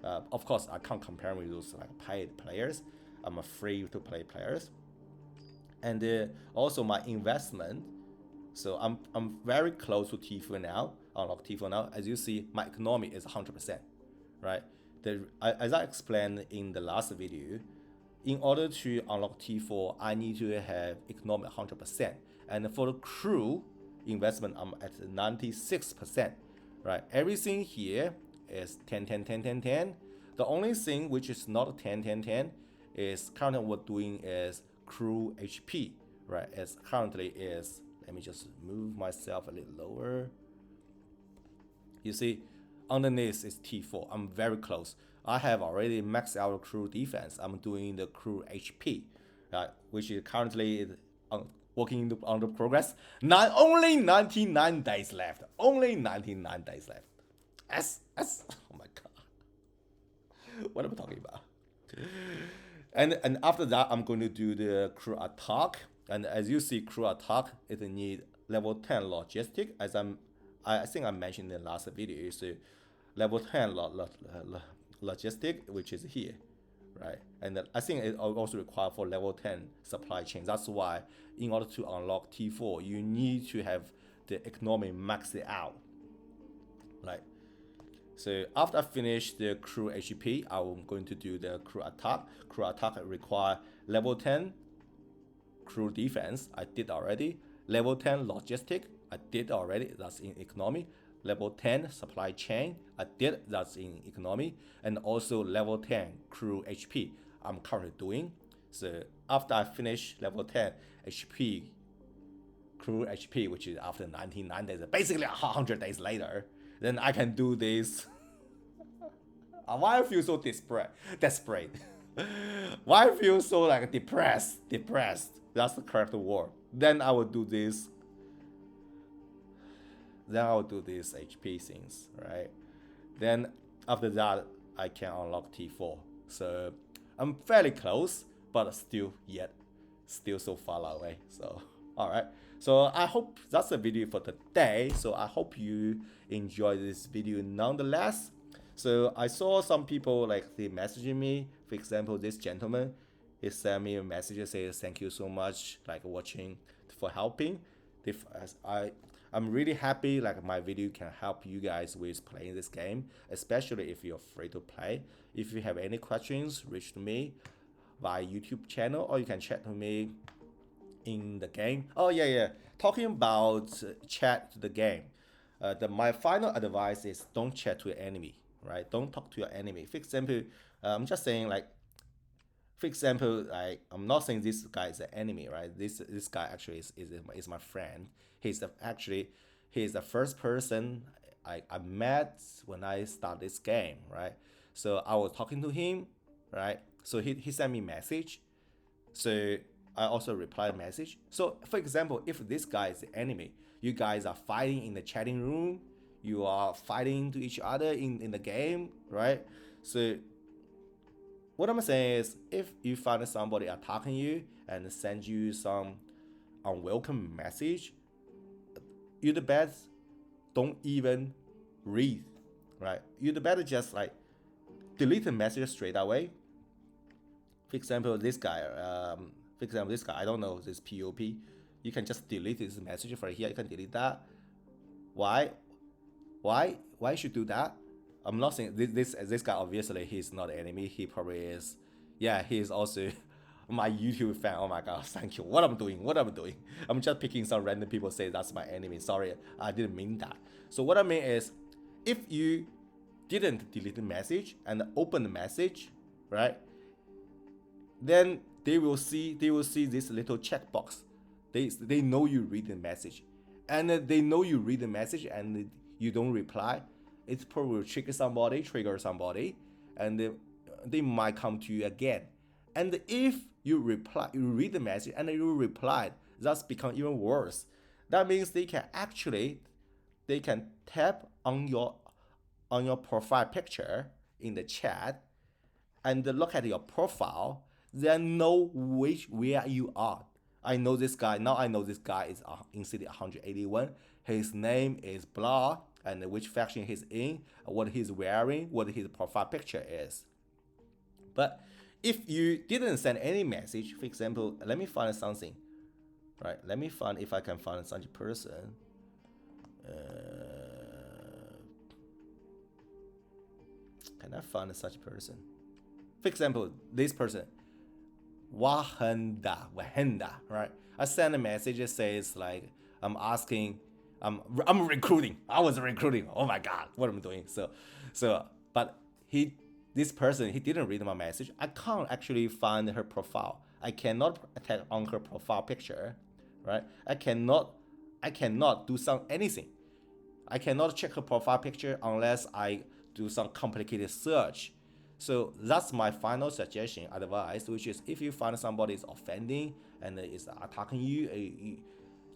Of course, I can't compare with those like paid players. I'm a free to play players, and also my investment So I'm very close to T4 now, unlock T4 now. As you see, my economy is 100%, right? As I explained in the last video, in order to unlock T4, I need to have economy 100%. And for the crew investment, I'm at 96%, right? Everything here is 10, 10, 10, 10, 10. The only thing which is not 10, 10, 10 is currently what we're doing is crew HP, right? As currently is, let me just move myself a little lower. You see, underneath is T4. I'm very close. I have already maxed out crew defense. I'm doing the crew HP, right? Which is currently working on the progress. Not only 99 days left. Only 99 days left. Oh my god. What am I talking about? And after that, I'm going to do the crew attack. And as you see, crew attack, it need level 10 logistic. I think I mentioned in the last video, so level 10 logistic, which is here, right? And I think it also requires for level 10 supply chain. That's why in order to unlock T4, you need to have the economy maxed out, right? So after I finish the crew HP, I'm going to do the crew attack. Crew attack require level 10 crew defense. I did already. Level 10 logistic. I did already. That's in economy. Level 10 supply chain. I did. That's in economy. And also level 10 crew HP. I'm currently doing. So after I finish level 10 HP, crew HP, which is after 99 days, basically 100 days later, then I can do this. Why I feel so desperate? Why I feel so like depressed? That's the correct word. Then I will do this. Then I will do these HP things, right? Then after that, I can unlock T4. So I'm fairly close, but still so far away. So alright. So I hope that's the video for today. So I hope you enjoy this video nonetheless. So I saw some people like they messaging me. For example, this gentleman, he sent me a message that says thank you so much, like watching for helping. I'm really happy like my video can help you guys with playing this game, especially if you're free to play. If you have any questions, reach to me via YouTube channel, or you can chat to me in the game. Oh yeah. Talking about chat to the game. My final advice is don't chat to your enemy, right? Don't talk to your enemy. For example, I'm just saying like, for example, like I'm not saying this guy is an enemy, right? This guy actually is my friend. He's the first person I met when I start this game, right? So I was talking to him, right? So he sent me a message. So I also replied a message. So for example, if this guy is the enemy, you guys are fighting in the chatting room, you are fighting to each other in the game, right? So what I'm saying is, if you find somebody attacking you and send you some unwelcome message, you the best don't even read, right? You the better just like delete the message straight away. For example, this guy, I don't know this POP. You can just delete this message from here. You can delete that. Why? Why you should do that? I'm not saying this guy, obviously he's not an enemy. He probably is. Yeah, he is also my YouTube fan. Oh my god, thank you. What I'm doing? I'm just picking some random people say that's my enemy. Sorry, I didn't mean that. So what I mean is, if you didn't delete the message and open the message, right? Then they will see this little checkbox. They know you read the message, and they know you read the message and you don't reply. It probably will trigger somebody, and they might come to you again. And if you read the message and you reply, that's become even worse. That means they can tap on your profile picture in the chat and look at your profile, then know where you are. I know this guy. Now I know this guy is in city 181. His name is blah, and which faction he's in, what he's wearing, what his profile picture is. But if you didn't send any message, for example, let me find something. Right, let me find if I can find such a person. Can I find such a person? For example, this person, Wahenda, right? I send a message that says like I'm asking, I'm recruiting. I was recruiting. Oh my god, what am I doing? But this person, he didn't read my message. I can't actually find her profile. I cannot attack on her profile picture, right? I cannot do anything. I cannot check her profile picture unless I do some complicated search. So that's my final suggestion, advice, which is if you find somebody is offending and is attacking you,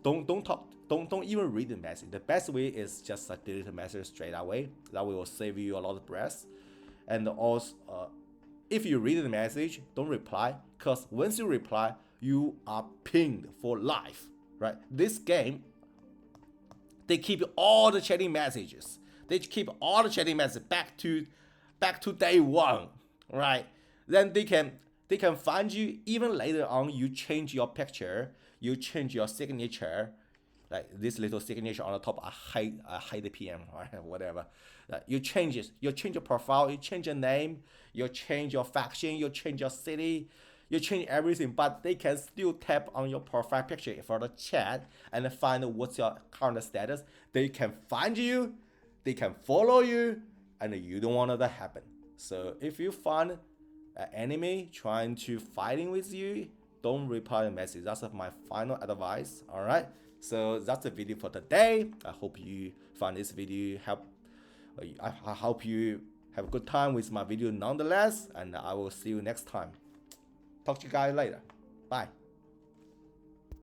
don't talk, don't even read the message. The best way is just delete the message straight away. That will save you a lot of breath. And also, if you read the message, don't reply, because once you reply, you are pinged for life, right? This game, they keep all the chatting messages. They keep all the chatting messages back to day one, right? Then they can find you even later on. You change your picture, you change your signature, like this little signature on the top. I hide the PM or whatever. You change it. You change your profile. You change your name. You change your faction. You change your city. You change everything, but they can still tap on your profile picture for the chat and find what's your current status. They can find you, they can follow you, and you don't want that to happen. So if you find an enemy trying to fighting with you, don't reply the message. That's my final advice. All right. So that's the video for today. I hope you find this video help. I hope you have a good time with my video nonetheless, and I will see you next time. Talk to you guys later. Bye.